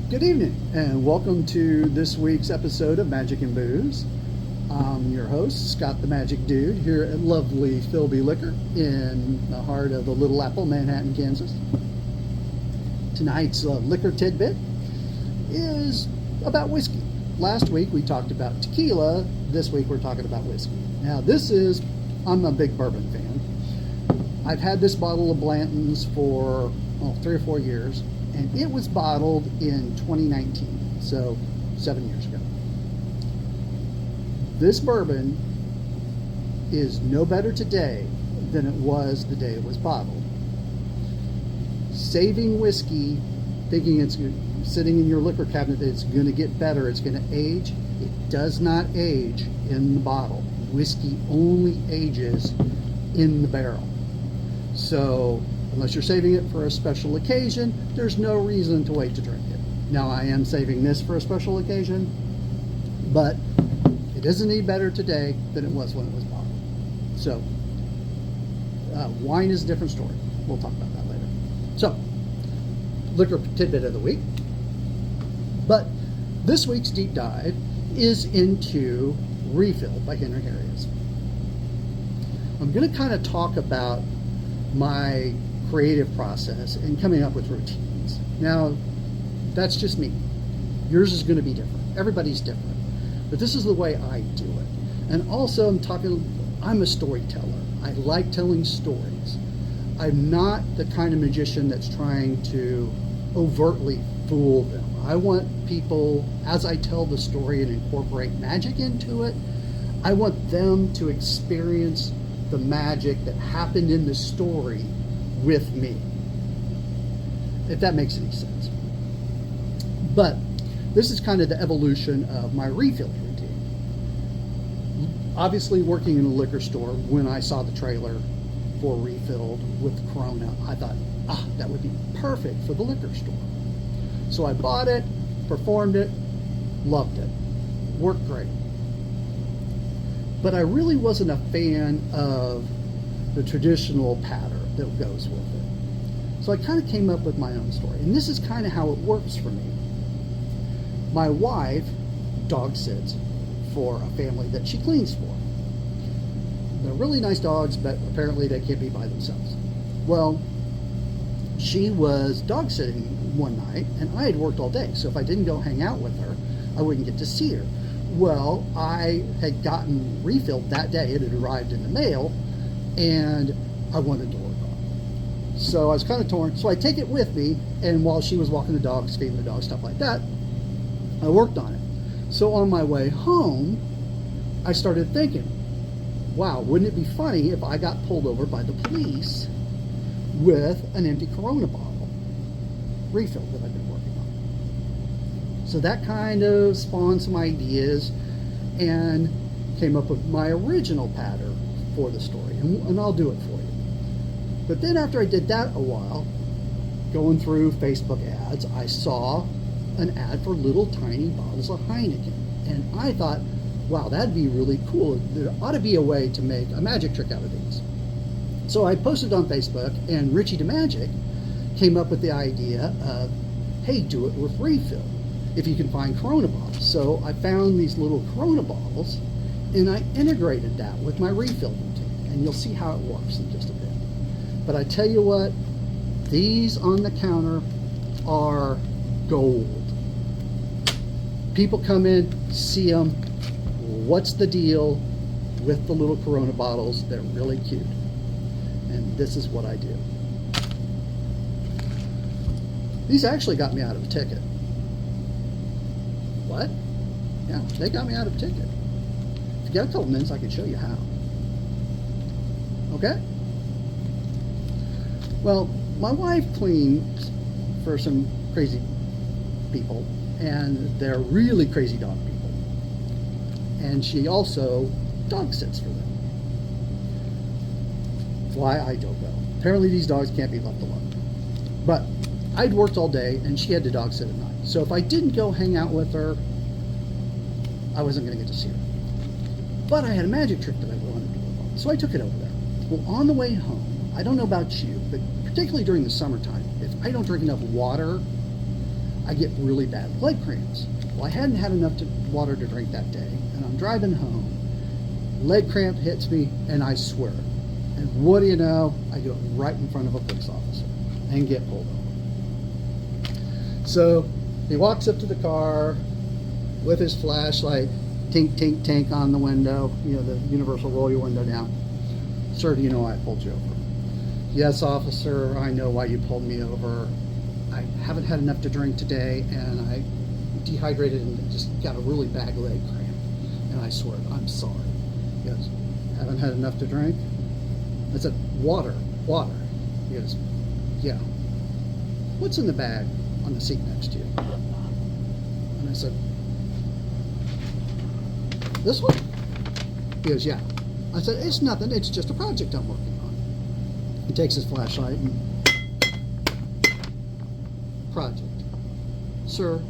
Good evening, and welcome to this week's episode of Magic and Booze. I'm your host, Scott the Magic Dude, here at lovely Philby Liquor in the heart of the Little Apple, Manhattan, Kansas. Tonight's liquor tidbit is about whiskey. Last week we talked about tequila. This week we're talking about whiskey. Now I'm a big bourbon fan. I've had this bottle of Blanton's for 3 or 4 years. And it was bottled in 2019, so 7 years ago. This bourbon is no better today than it was the day it was bottled. Saving whiskey, thinking it's sitting in your liquor cabinet, that it's going to get better, it's going to age. It does not age in the bottle. Whiskey only ages in the barrel. So unless you're saving it for a special occasion, there's no reason to wait to drink it. Now, I am saving this for a special occasion, but it isn't any better today than it was when it was bottled. So, wine is a different story. We'll talk about that later. So, liquor tidbit of the week. But this week's deep dive is into Refill by Henry Harrius. I'm going to kind of talk about my creative process and coming up with routines. Now, that's just me. Yours is going to be different. Everybody's different. But this is the way I do it. And also, I'm a storyteller. I like telling stories. I'm not the kind of magician that's trying to overtly fool them. I want people, as I tell the story and incorporate magic into it, I want them to experience the magic that happened in the story with me, if that makes any sense. But this is kind of the evolution of my refill routine. Obviously, working in a liquor store, when I saw the trailer for Refilled with Corona, I thought, that would be perfect for the liquor store. So I bought it, performed it, loved it, worked great. But I really wasn't a fan of the traditional pattern that goes with it. So I kind of came up with my own story. And this is kind of how it works for me. My wife dog sits for a family that she cleans for. They're really nice dogs, but apparently they can't be by themselves. Well, she was dog sitting one night, and I had worked all day. So if I didn't go hang out with her, I wouldn't get to see her. Well, I had gotten refilled that day. It had arrived in the mail, and I wanted to work on it. So I was kind of torn. So I take it with me, and while she was walking the dogs, feeding the dogs, stuff like that, I worked on it. So on my way home, I started thinking, wow, wouldn't it be funny if I got pulled over by the police with an empty Corona bottle, refill that I've been working on? So that kind of spawned some ideas and came up with my original pattern for the story, and I'll do it for you. But then after I did that a while, going through Facebook ads, I saw an ad for little tiny bottles of Heineken, and I thought, wow, that'd be really cool. There ought to be a way to make a magic trick out of these. So I posted on Facebook, and Richie the Magic came up with the idea of, hey, do it with refill if you can find Corona bottles. So I found these little Corona bottles, and I integrated that with my refill routine, and you'll see how it works in just a bit. But I tell you what, these on the counter are gold. People come in, see them. What's the deal with the little Corona bottles? They're really cute. And this is what I do. These actually got me out of a ticket. What? Yeah, they got me out of a ticket. If you got a couple minutes, I can show you how. Okay? Well, my wife cleans for some crazy people, and they're really crazy dog people. And she also dog sits for them. Why, I don't know. Apparently these dogs can't be left alone. But I'd worked all day, and she had to dog sit at night. So if I didn't go hang out with her, I wasn't going to get to see her. But I had a magic trick that I wanted to work on, so I took it over there. Well, on the way home, I don't know about you, but particularly during the summertime, if I don't drink enough water, I get really bad leg cramps. Well, I hadn't had enough water to drink that day, and I'm driving home. Leg cramp hits me, and I swear. And what do you know? I do it right in front of a police officer and get pulled over. So he walks up to the car with his flashlight, tink, tink, tink on the window, the universal roll your window down. Sir, do you know why I pulled you over? Yes, officer, I know why you pulled me over. I haven't had enough to drink today, and I dehydrated and just got a really bad leg cramp. And I swear, I'm sorry. Yes, haven't had enough to drink? I said, water. He goes, yeah. What's in the bag on the seat next to you? And I said, this one? He goes, yeah. I said, it's nothing, it's just a project I'm working on. He takes his flashlight and, project. Sir,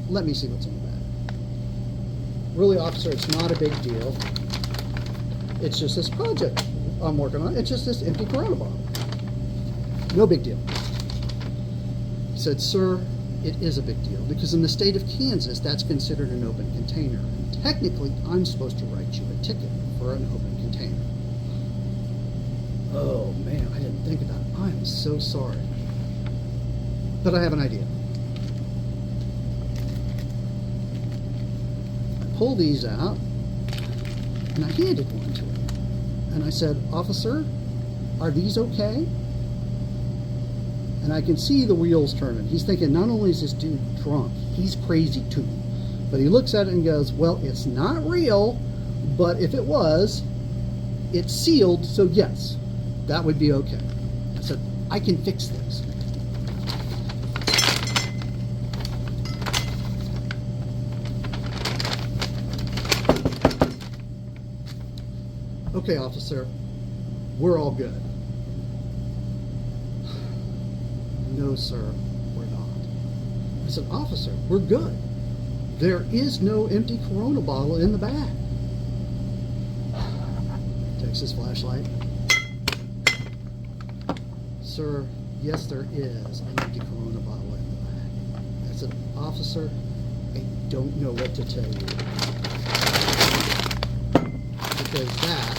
let me see what's in the bag. Really, officer, it's not a big deal. It's just this project I'm working on. It's just this empty Corona bottle. No big deal. He said, sir, it is a big deal because in the state of Kansas, that's considered an open container. And technically, I'm supposed to write you a ticket for an open container. Oh man, I didn't think of that. I'm so sorry. But I have an idea. I pull these out and I handed one to him. And I said, officer, are these okay? And I can see the wheels turning. He's thinking, not only is this dude drunk, he's crazy too. But he looks at it and goes, well, it's not real, but if it was, it's sealed, so yes, that would be okay. I said, I can fix this. Okay, officer, we're all good. No, sir, we're not. I said, officer, we're good. There is no empty Corona bottle in the bag. Takes his flashlight. Sir, yes, there is an empty Corona bottle in the bag. I said, officer, I don't know what to tell you. Because that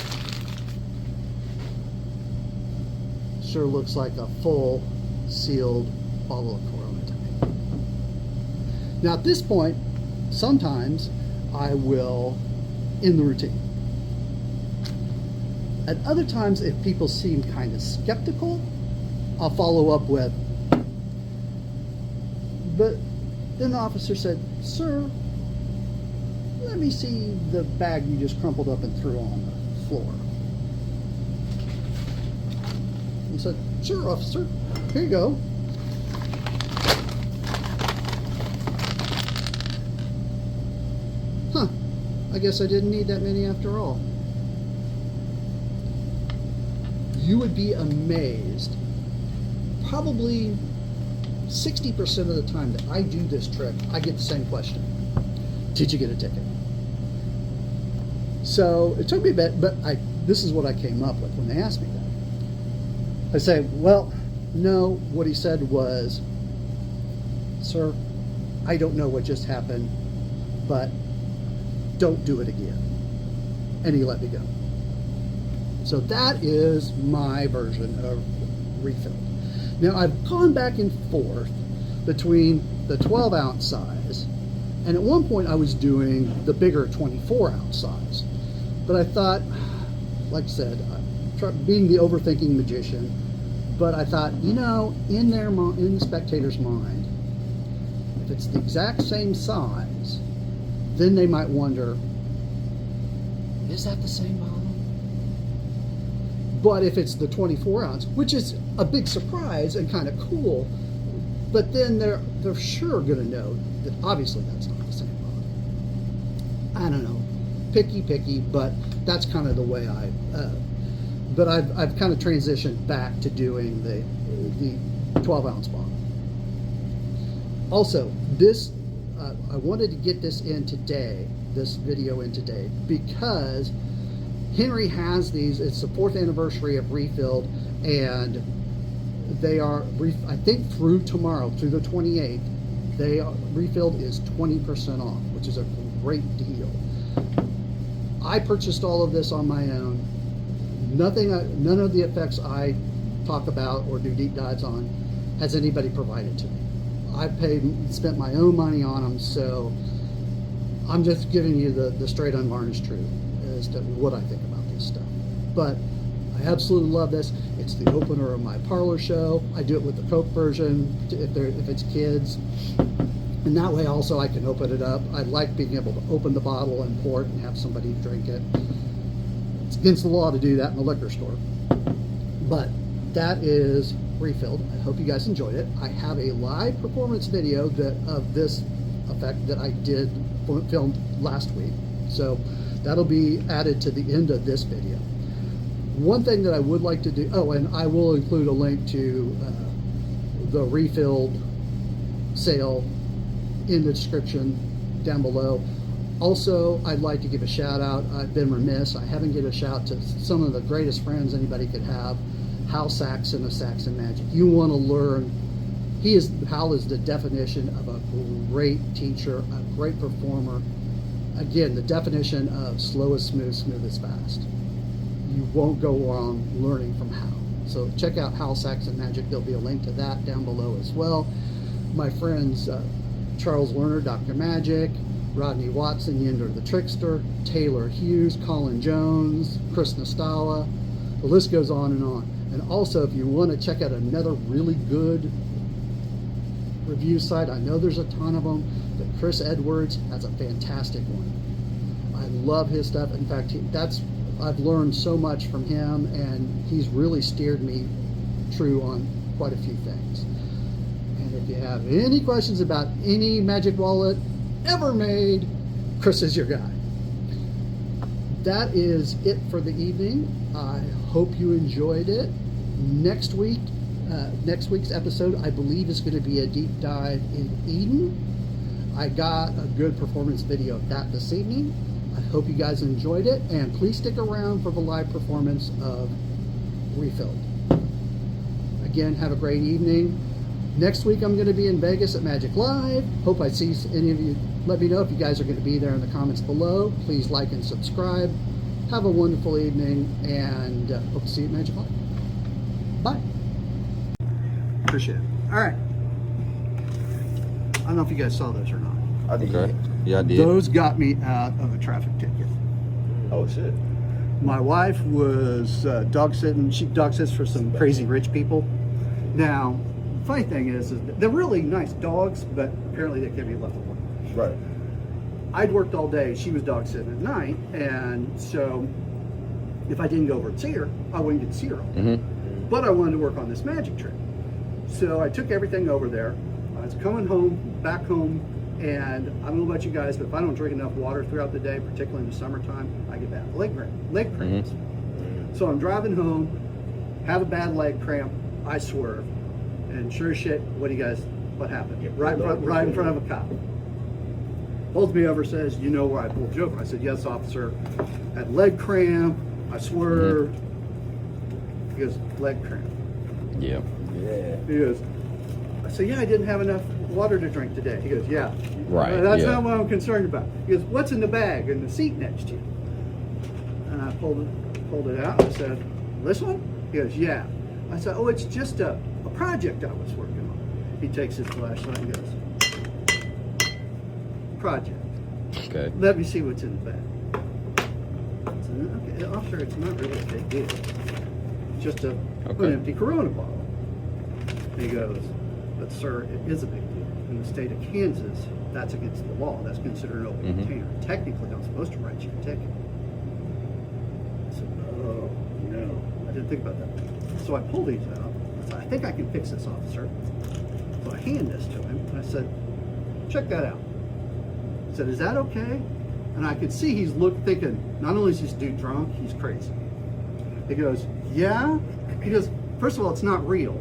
sure looks like a full sealed bottle of Corona to me. Now at this point, sometimes I will end the routine. At other times, if people seem kind of skeptical, I'll follow up with, but then the officer said, sir, let me see the bag you just crumpled up and threw on the floor. He said, sure, officer, here you go. Huh, I guess I didn't need that many after all. You would be amazed, probably 60% of the time that I do this trick, I get the same question. Did you get a ticket? So it took me a bit, but this is what I came up with when they asked me that. I say, well, no, what he said was, sir, I don't know what just happened, but don't do it again. And he let me go. So that is my version of refill. Now I've gone back and forth between the 12-ounce size, and at one point I was doing the bigger 24-ounce size. But I thought, like I said, being the overthinking magician, but I thought, in the spectator's mind, if it's the exact same size, then they might wonder, is that the same bottle? But if it's the 24-ounce, which is a big surprise and kind of cool, but then they're sure going to know that obviously that's not the same bottle. I don't know, picky, but that's kind of the way but I've kind of transitioned back to doing the 12-ounce bottle. Also, this I wanted to get this video in today, because Henry has these. It's the 4th anniversary of Refilled, and they are, I think, through tomorrow, through the 28th, Refilled is 20% off, which is a great deal. I purchased all of this on my own. None of the effects I talk about or do deep dives on has anybody provided to me. I spent my own money on them, so I'm just giving you the straight unvarnished truth as to what I think about this stuff. But I absolutely love this. It's the opener of my parlor show. I do it with the Coke version if it's kids. And that way also I can open it up. I like being able to open the bottle and pour it and have somebody drink it. It's against the law to do that in the liquor store. But that is Refilled. I hope you guys enjoyed it. I have a live performance video of this effect that I did filmed last week. So that'll be added to the end of this video. One thing that I would like to do, oh, and I will include a link to the Refilled sale in the description down below. Also, I'd like to give a shout out. I've been remiss. I haven't given a shout to some of the greatest friends anybody could have. Hal Saxon of Saxon Magic. You want to learn. Hal is the definition of a great teacher, a great performer. Again, the definition of slow is smooth, smooth is fast. You won't go wrong learning from Hal. So check out Hal Saxon Magic. There'll be a link to that down below as well. My friends Charles Lerner, Dr. Magic, Rodney Watson, Yinder the Trickster, Taylor Hughes, Colin Jones, Chris Nastala. The list goes on and on. And also, if you want to check out another really good review site, I know there's a ton of them, but Chris Edwards has a fantastic one. I love his stuff. In fact, I've learned so much from him, and he's really steered me true on quite a few things. And if you have any questions about any magic wallet ever made, Chris is your guy. That is it for the evening. I hope you enjoyed it. Next week's episode, I believe, is going to be a deep dive in Eden. I got a good performance video of that this evening. I hope you guys enjoyed it, and please stick around for the live performance of Refilled. Again, have a great evening. Next week, I'm going to be in Vegas at Magic Live. Hope I see any of you. Let me know if you guys are going to be there in the comments below. Please like and subscribe. Have a wonderful evening, and hope to see you at Magic Live. Bye. Appreciate it. All right. I don't know if you guys saw those or not. I did. Okay. Yeah, I did. Those got me out of a traffic ticket. Oh shit. My wife was dog sitting. She dog sits for some crazy rich people. Now, the funny thing is they're really nice dogs, but apparently they can't be left alone. Right. I'd worked all day. She was dog sitting at night, and so if I didn't go over and see her, I wouldn't get to see her all day. Mm-hmm. But I wanted to work on this magic trick. So I took everything over there. I was coming back home, and I don't know about you guys, but if I don't drink enough water throughout the day, particularly in the summertime, I get bad leg cramps. Mm-hmm. So I'm driving home, have a bad leg cramp, I swerve, and sure as shit, what happened? Right in front of a cop. Pulls me over, says, "You know where I pulled you over?" I said, "Yes, officer. Had leg cramp, I swerved." He goes, "Leg cramp." Yeah. Yeah. He goes, I said, "Yeah, I didn't have enough water to drink today." He goes, "Yeah." Right. That's yeah. not what I'm concerned about. He goes, "What's in the bag in the seat next to you?" And I pulled it out. I said, "This one?" He goes, "Yeah." I said, "Oh, it's just a project I was working on." He takes his flashlight and goes, "Project. Okay. Let me see what's in the bag." I said, "Okay, officer, it's not really a big deal. It's just an empty Corona bottle." And he goes, "But sir, it is a big deal. In the state of Kansas, that's against the law. That's considered an open container. Technically, I'm supposed to write you a ticket." I said, "Oh, no. I didn't think about that." So I pulled these out. I said, "I think I can fix this, officer." So I hand this to him, and I said, "Check that out." I said, "Is that okay?" And I could see he's thinking, not only is this dude drunk, he's crazy. He goes, "Yeah." He goes, "First of all, it's not real.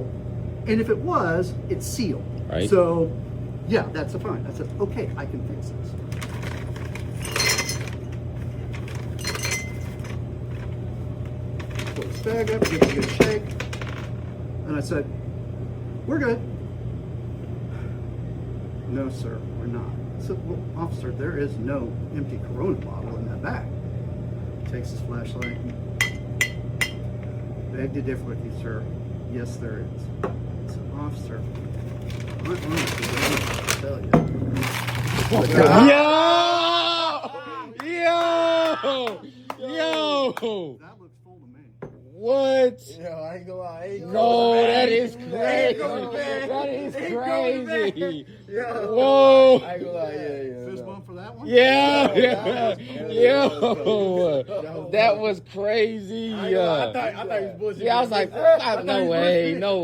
And if it was, it's sealed. Right. So, yeah, that's fine." I said, "Okay, I can fix this." Pull this bag up, give it a good shake. And I said, "We're good." No, sir, we're not. I said, well, officer, there is no empty Corona bottle in that bag. Takes his flashlight. Beg to differ with you, sir. Yes, there is. I said, officer, I honestly don't know what to tell you. Yo! That looks full to me. What? Yo, I ain't gonna lie. No, that is crazy. That is crazy. Yo. Whoa. I ain't gonna lie. Yeah. Fist bump for that one? Yeah. Yo. Yo. That was crazy. I thought he was bullshitting. Yeah, I was like, no way. I thought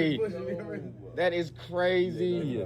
he was That is crazy.